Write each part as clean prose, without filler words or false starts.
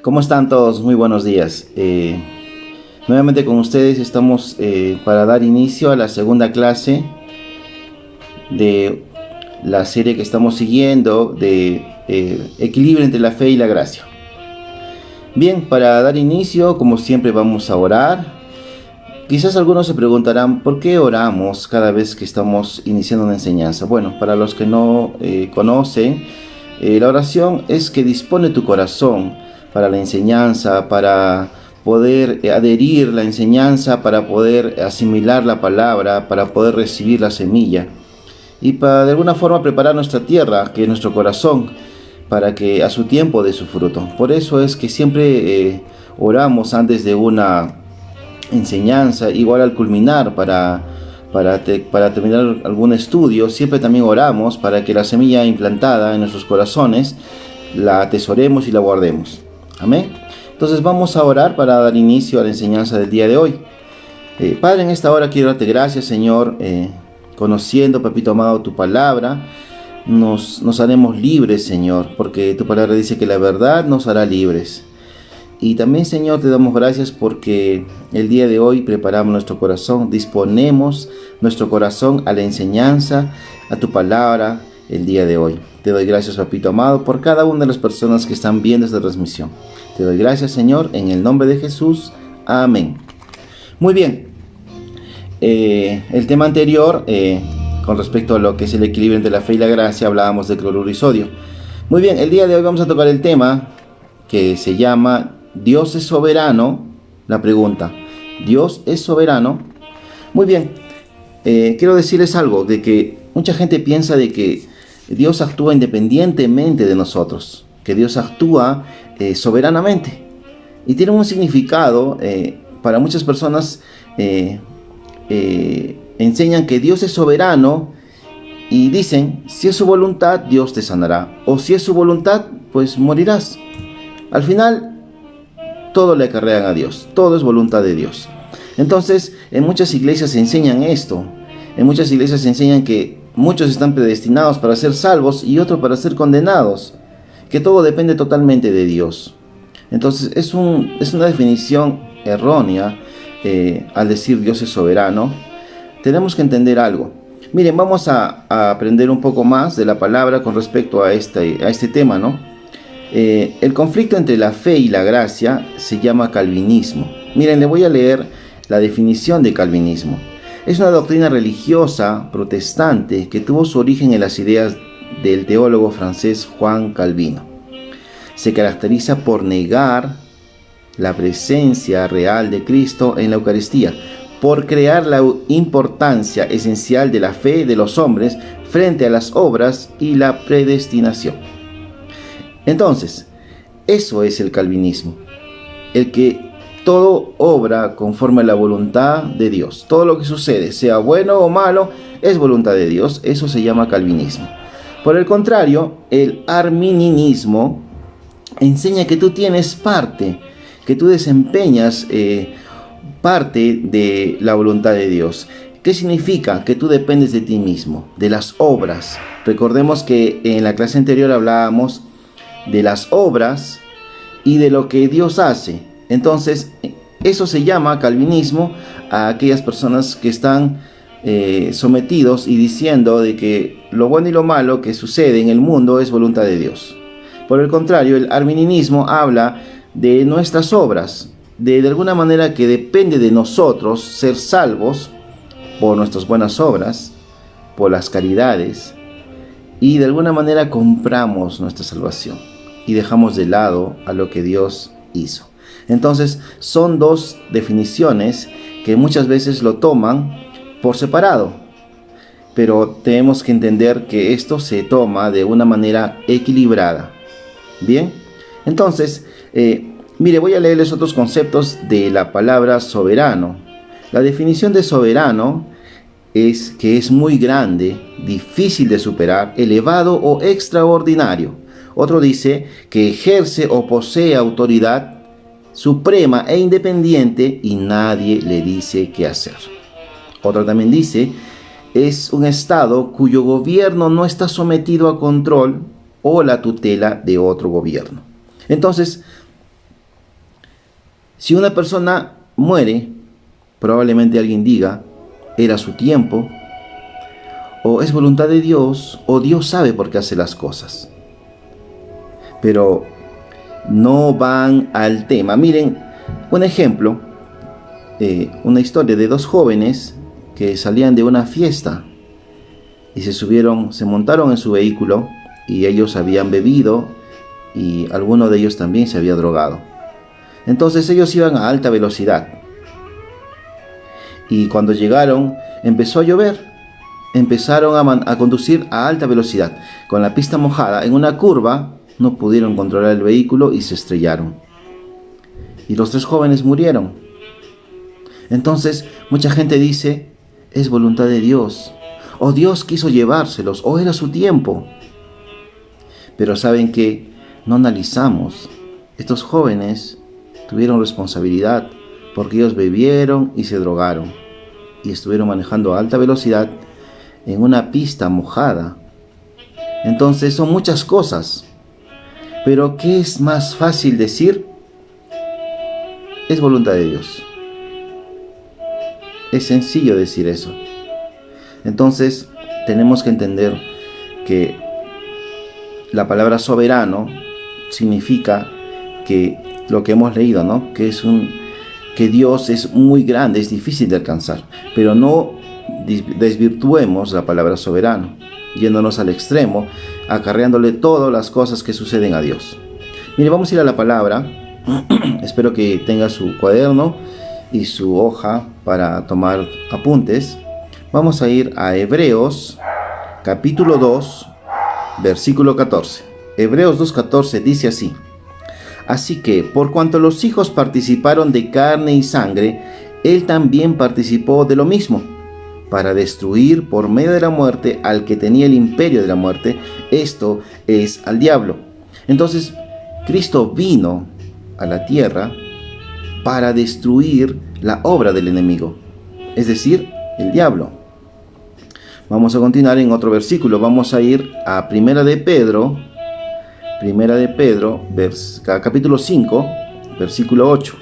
¿Cómo están todos? Muy buenos días. Nuevamente con ustedes estamos para dar inicio a la segunda clase de la serie que estamos siguiendo de equilibrio entre la fe y la gracia. Bien, para dar inicio, como siempre, vamos a orar. Quizás algunos se preguntarán, ¿por qué oramos cada vez que estamos iniciando una enseñanza? Bueno, para los que no conocen, la oración es que dispone tu corazón para la enseñanza, para poder adherir la enseñanza, para poder asimilar la palabra, para poder recibir la semilla y para de alguna forma preparar nuestra tierra, que es nuestro corazón, para que a su tiempo dé su fruto. Por eso es que siempre oramos antes de una enseñanza, igual al culminar, para terminar algún estudio, siempre también oramos para que la semilla implantada en nuestros corazones la atesoremos y la guardemos. Amén. Entonces vamos a orar para dar inicio a la enseñanza del día de hoy. Padre, en esta hora quiero darte gracias, Señor, conociendo, papito amado, tu palabra, nos haremos libres, Señor, porque tu palabra dice que la verdad nos hará libres. Y también, Señor, te damos gracias porque el día de hoy preparamos nuestro corazón, disponemos nuestro corazón a la enseñanza, a tu palabra el día de hoy. Te doy gracias, papito amado, por cada una de las personas que están viendo esta transmisión. Te doy gracias, Señor, en el nombre de Jesús. Amén. Muy bien. El tema anterior, con respecto a lo que es el equilibrio entre la fe y la gracia, hablábamos de cloruro y sodio. Muy bien, el día de hoy vamos a tocar el tema que se llama ¿Dios es soberano? La pregunta, ¿Dios es soberano? Muy bien, quiero decirles algo, de que mucha gente piensa de que Dios actúa independientemente de nosotros, que Dios actúa soberanamente. Y tiene un significado, para muchas personas enseñan que Dios es soberano y dicen, si es su voluntad, Dios te sanará. O si es su voluntad, pues morirás. Al final, todo le acarrean a Dios, todo es voluntad de Dios. Entonces, en muchas iglesias se enseñan esto. En muchas iglesias se enseñan que muchos están predestinados para ser salvos y otros para ser condenados, que todo depende totalmente de Dios. Entonces es una definición errónea al decir Dios es soberano. Tenemos que entender algo. Miren, vamos a aprender un poco más de la palabra con respecto a este tema, ¿no? El conflicto entre la fe y la gracia se llama calvinismo. Miren, le voy a leer la definición de calvinismo. Es una doctrina religiosa protestante que tuvo su origen en las ideas del teólogo francés Juan Calvino. Se caracteriza por negar la presencia real de Cristo en la Eucaristía, por crear la importancia esencial de la fe de los hombres frente a las obras y la predestinación. Entonces, eso es el calvinismo, el que todo obra conforme a la voluntad de Dios. Todo lo que sucede, sea bueno o malo, es voluntad de Dios. Eso se llama calvinismo. Por el contrario, el arminianismo enseña que tú tienes parte, que tú desempeñas parte de la voluntad de Dios. ¿Qué significa? Que tú dependes de ti mismo, de las obras. Recordemos que en la clase anterior hablábamos de las obras y de lo que Dios hace. Entonces, eso se llama calvinismo a aquellas personas que están sometidos y diciendo de que lo bueno y lo malo que sucede en el mundo es voluntad de Dios. Por el contrario, el arminianismo habla de nuestras obras, de alguna manera que depende de nosotros ser salvos por nuestras buenas obras, por las caridades, y de alguna manera compramos nuestra salvación y dejamos de lado a lo que Dios hizo. Entonces son dos definiciones que muchas veces lo toman por separado, pero tenemos que entender que esto se toma de una manera equilibrada. Bien, entonces, mire, voy a leerles otros conceptos de la palabra soberano. La definición de soberano es que es muy grande, difícil de superar, elevado o extraordinario. Otro dice que ejerce o posee autoridad suprema e independiente y nadie le dice qué hacer. Otra también dice, es un estado cuyo gobierno no está sometido a control o la tutela de otro gobierno. Entonces, si una persona muere, probablemente alguien diga, era su tiempo, o es voluntad de Dios, o Dios sabe por qué hace las cosas. Pero no van al tema. Miren, un ejemplo, una historia de dos jóvenes que salían de una fiesta y se montaron en su vehículo y ellos habían bebido y alguno de ellos también se había drogado. Entonces ellos iban a alta velocidad y cuando llegaron empezó a llover. Empezaron a conducir a alta velocidad con la pista mojada. En una curva no pudieron controlar el vehículo y se estrellaron. Y los tres jóvenes murieron. Entonces mucha gente dice, es voluntad de Dios, o Dios quiso llevárselos, o era su tiempo. Pero saben que no analizamos. Estos jóvenes tuvieron responsabilidad porque ellos bebieron y se drogaron y estuvieron manejando a alta velocidad en una pista mojada. Entonces son muchas cosas. Pero ¿qué es más fácil decir? Es voluntad de Dios. Es sencillo decir eso. Entonces tenemos que entender que la palabra soberano significa que lo que hemos leído, ¿no? Que Dios es muy grande, es difícil de alcanzar, pero no desvirtuemos la palabra soberano, yéndonos al extremo, acarreándole todas las cosas que suceden a Dios. Mire, vamos a ir a la palabra. Espero que tenga su cuaderno y su hoja para tomar apuntes. Vamos a ir a Hebreos, capítulo 2, versículo 14. Hebreos 2:14 dice así: así que, por cuanto los hijos participaron de carne y sangre, él también participó de lo mismo, para destruir por medio de la muerte al que tenía el imperio de la muerte, esto es, al diablo. Entonces, Cristo vino a la tierra para destruir la obra del enemigo, es decir, el diablo. Vamos a continuar en otro versículo. Vamos a ir a Primera de Pedro, capítulo 5, versículo 8.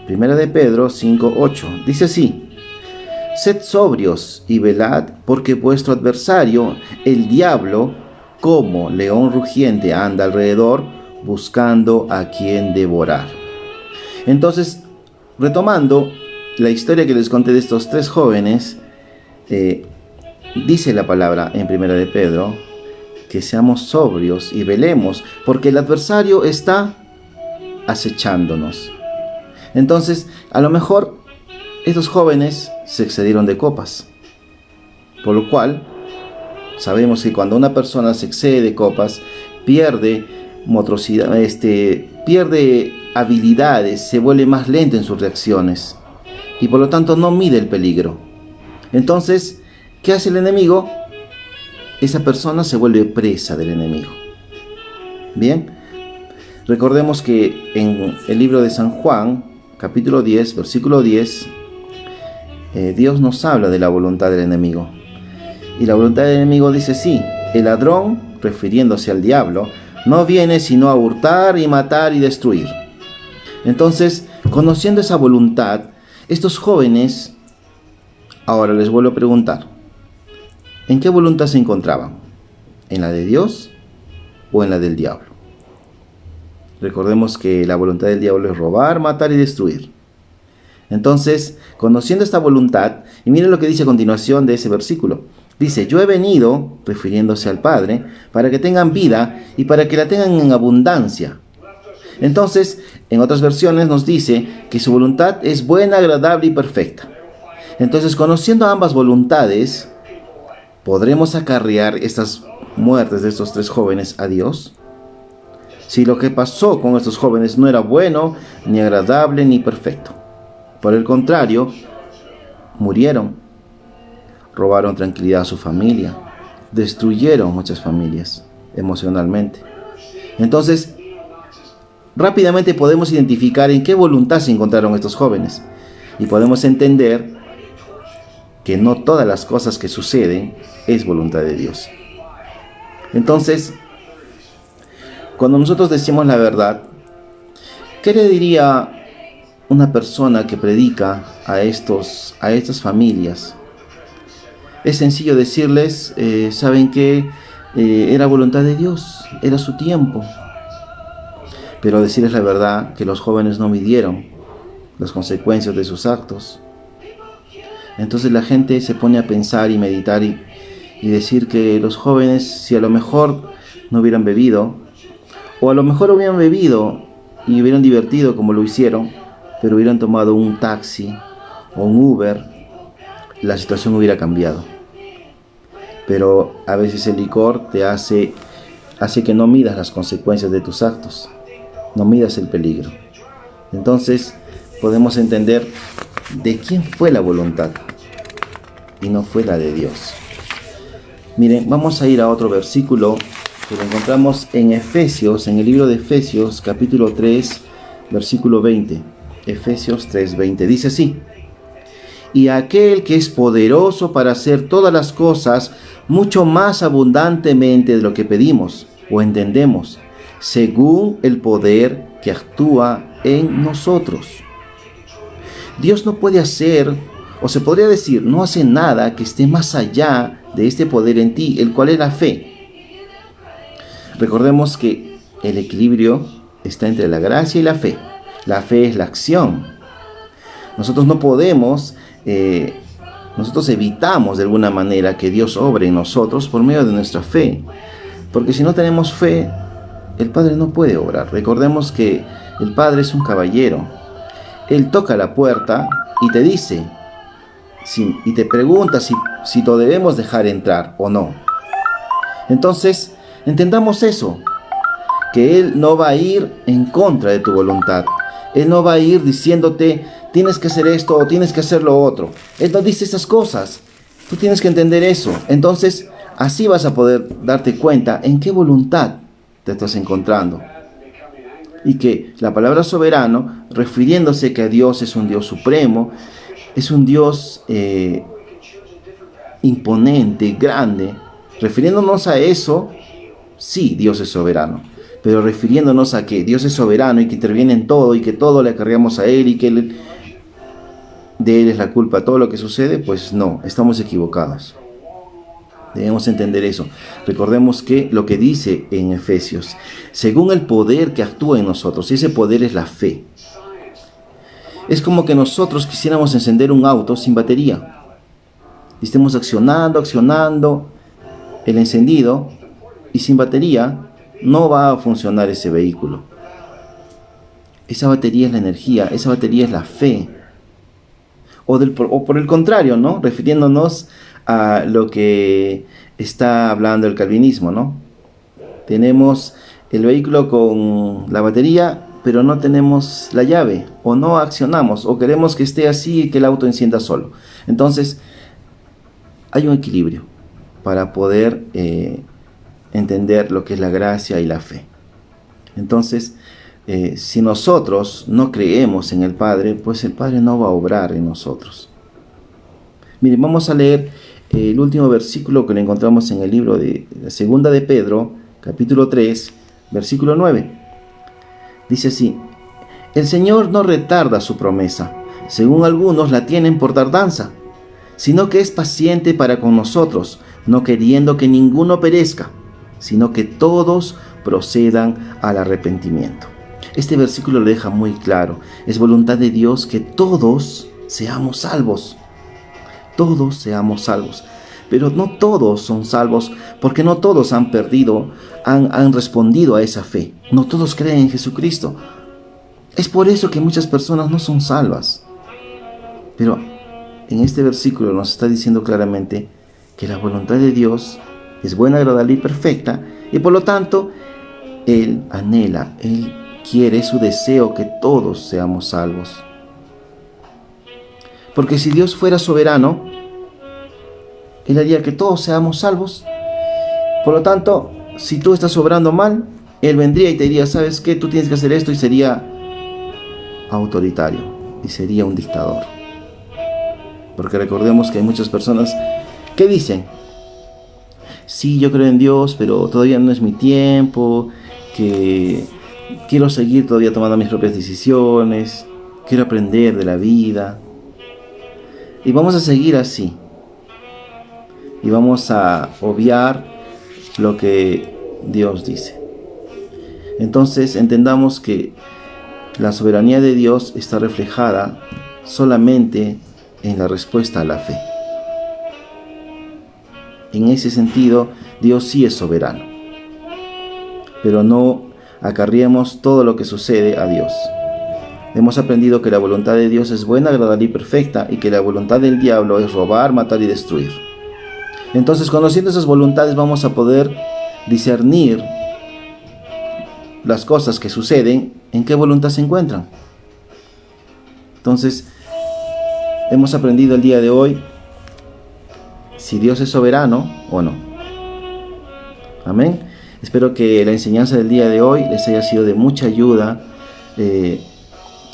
Primera de Pedro 5:8. Dice así: sed sobrios y velad, porque vuestro adversario, el diablo, como león rugiente, anda alrededor, buscando a quien devorar. Entonces, retomando la historia que les conté de estos tres jóvenes, dice la palabra en Primera de Pedro que seamos sobrios y velemos, porque el adversario está acechándonos. Entonces, a lo mejor estos jóvenes se excedieron de copas, por lo cual sabemos que cuando una persona se excede de copas, pierde motricidad, pierde habilidades, se vuelve más lento en sus reacciones y por lo tanto no mide el peligro. Entonces, ¿qué hace el enemigo? Esa persona se vuelve presa del enemigo. Bien, recordemos que en el libro de San Juan, capítulo 10, versículo 10, Dios nos habla de la voluntad del enemigo. Y la voluntad del enemigo dice así: el ladrón, refiriéndose al diablo, no viene sino a hurtar y matar y destruir. Entonces, conociendo esa voluntad, estos jóvenes, ahora les vuelvo a preguntar, ¿en qué voluntad se encontraban? ¿En la de Dios o en la del diablo? Recordemos que la voluntad del diablo es robar, matar y destruir. Entonces, conociendo esta voluntad, y miren lo que dice a continuación de ese versículo. Dice: yo he venido, refiriéndose al Padre, para que tengan vida y para que la tengan en abundancia. Entonces, en otras versiones nos dice que su voluntad es buena, agradable y perfecta. Entonces, conociendo ambas voluntades, ¿podremos acarrear estas muertes de estos tres jóvenes a Dios? Si lo que pasó con estos jóvenes no era bueno, ni agradable, ni perfecto. Por el contrario, murieron, robaron tranquilidad a su familia, destruyeron muchas familias emocionalmente. Entonces, rápidamente podemos identificar en qué voluntad se encontraron estos jóvenes y podemos entender que no todas las cosas que suceden es voluntad de Dios. Entonces, cuando nosotros decimos la verdad, ¿qué le diría una persona que predica a estas familias? Es sencillo decirles, ¿saben qué? Era voluntad de Dios, era su tiempo. Pero decirles la verdad, que los jóvenes no midieron las consecuencias de sus actos. Entonces la gente se pone a pensar y meditar y decir que los jóvenes, si a lo mejor no hubieran bebido, o a lo mejor hubieran bebido y hubieran divertido como lo hicieron, pero hubieran tomado un taxi o un Uber, la situación hubiera cambiado. Pero a veces el licor te hace que no midas las consecuencias de tus actos, no midas el peligro. Entonces podemos entender de quién fue la voluntad y no fue la de Dios. Miren, vamos a ir a otro versículo que lo encontramos en Efesios, en el libro de Efesios, capítulo 3, versículo 20. Efesios 3:20 dice así: y aquel que es poderoso para hacer todas las cosas mucho más abundantemente de lo que pedimos o entendemos, según el poder que actúa en nosotros. Dios no puede hacer, o se podría decir, no hace nada que esté más allá de este poder en ti, el cual es la fe. Recordemos que el equilibrio está entre la gracia y la fe. La fe es la acción. Nosotros no podemos, nosotros evitamos de alguna manera que Dios obre en nosotros por medio de nuestra fe. Porque si no tenemos fe, el Padre no puede obrar. Recordemos que el Padre es un caballero. Él toca la puerta y te dice, y te pregunta si lo debemos dejar entrar o no. Entonces, entendamos eso, que Él no va a ir en contra de tu voluntad. Él no va a ir diciéndote, tienes que hacer esto o tienes que hacer lo otro. Él no dice esas cosas. Tú tienes que entender eso. Entonces, así vas a poder darte cuenta en qué voluntad te estás encontrando. Y que la palabra soberano, refiriéndose que a Dios es un Dios supremo, es un Dios imponente, grande. Refiriéndonos a eso, sí, Dios es soberano. Pero refiriéndonos a que Dios es soberano y que interviene en todo y que todo le acarreamos a Él y que de Él es la culpa todo lo que sucede, pues no, estamos equivocados. Debemos entender eso. Recordemos que lo que dice en Efesios, según el poder que actúa en nosotros, ese poder es la fe. Es como que nosotros quisiéramos encender un auto sin batería. Y estemos accionando el encendido y sin batería no va a funcionar ese vehículo. Esa batería es la energía, esa batería es la fe. O por el contrario, ¿no? Refiriéndonos a lo que está hablando el calvinismo, ¿no? Tenemos el vehículo con la batería, pero no tenemos la llave, o no accionamos, o queremos que esté así y que el auto encienda solo. Entonces, hay un equilibrio para poder entender lo que es la gracia y la fe. Entonces, si nosotros no creemos en el Padre, pues el Padre no va a obrar en nosotros. Miren, vamos a leer el último versículo que lo encontramos en el libro de la Segunda de Pedro, capítulo 3, versículo 9. Dice así: el Señor no retarda su promesa, según algunos la tienen por tardanza, sino que es paciente para con nosotros, no queriendo que ninguno perezca, sino que todos procedan al arrepentimiento. Este versículo lo deja muy claro. Es voluntad de Dios que todos seamos salvos. Todos seamos salvos. Pero no todos son salvos, porque no todos han respondido a esa fe. No todos creen en Jesucristo. Es por eso que muchas personas no son salvas. Pero en este versículo nos está diciendo claramente que la voluntad de Dios es buena, agradable y perfecta, y por lo tanto Él anhela, Él quiere, su deseo que todos seamos salvos. Porque si Dios fuera soberano, Él haría que todos seamos salvos. Por lo tanto, si tú estás obrando mal, Él vendría y te diría, ¿sabes qué? Tú tienes que hacer esto, y sería autoritario y sería un dictador. Porque recordemos que hay muchas personas que dicen, sí, yo creo en Dios, pero todavía no es mi tiempo, que quiero seguir todavía tomando mis propias decisiones, quiero aprender de la vida. Y vamos a seguir así. Y vamos a obviar lo que Dios dice. Entonces entendamos que la soberanía de Dios está reflejada solamente en la respuesta a la fe. En ese sentido, Dios sí es soberano. Pero no acarriemos todo lo que sucede a Dios. Hemos aprendido que la voluntad de Dios es buena, agradable y perfecta, y que la voluntad del diablo es robar, matar y destruir. Entonces, conociendo esas voluntades, vamos a poder discernir las cosas que suceden, en qué voluntad se encuentran. Entonces, hemos aprendido el día de hoy si Dios es soberano o no. Amén. Espero que la enseñanza del día de hoy les haya sido de mucha ayuda, que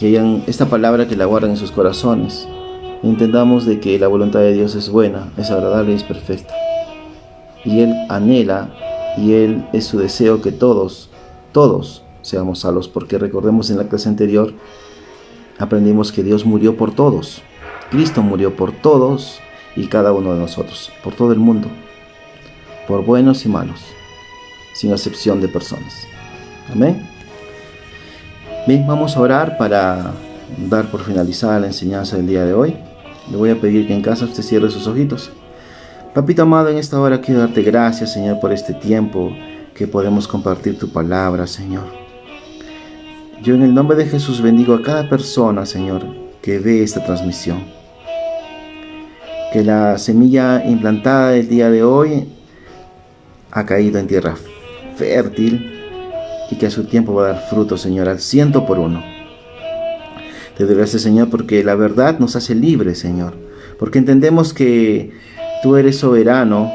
hayan esta palabra que la guarden en sus corazones. Entendamos de que la voluntad de Dios es buena, es agradable y es perfecta. Y Él anhela, y Él es su deseo que todos seamos salvos, porque recordemos en la clase anterior, aprendimos que Dios murió por todos. Cristo murió por todos y cada uno de nosotros, por todo el mundo, por buenos y malos, sin excepción de personas. Amén. Bien, vamos a orar para dar por finalizada la enseñanza del día de hoy. Le voy a pedir que en casa usted cierre sus ojitos. Papito amado, en esta hora quiero darte gracias, Señor, por este tiempo que podemos compartir tu palabra, Señor. Yo en el nombre de Jesús bendigo a cada persona, Señor, que ve esta transmisión. Que la semilla implantada el día de hoy ha caído en tierra fértil y que a su tiempo va a dar fruto, Señor, al 100%. Te doy gracias, Señor, porque la verdad nos hace libres, Señor. Porque entendemos que tú eres soberano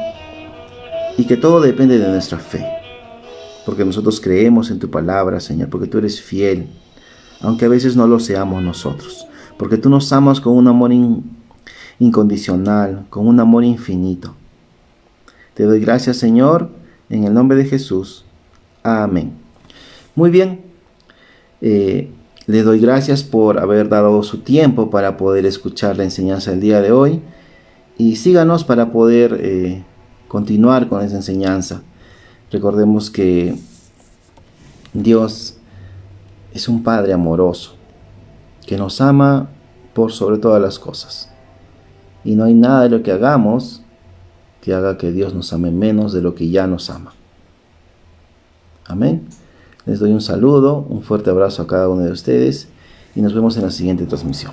y que todo depende de nuestra fe. Porque nosotros creemos en tu palabra, Señor, porque tú eres fiel, aunque a veces no lo seamos nosotros. Porque tú nos amas con un amor incondicional, con un amor infinito. Te doy gracias, Señor, en el nombre de Jesús. Amén. Muy bien. Le doy gracias por haber dado su tiempo para poder escuchar la enseñanza del día de hoy. Y síganos para poder continuar con esa enseñanza. Recordemos que Dios es un Padre amoroso, que nos ama por sobre todas las cosas. Y no hay nada de lo que hagamos que haga que Dios nos ame menos de lo que ya nos ama. Amén. Les doy un saludo, un fuerte abrazo a cada uno de ustedes y nos vemos en la siguiente transmisión.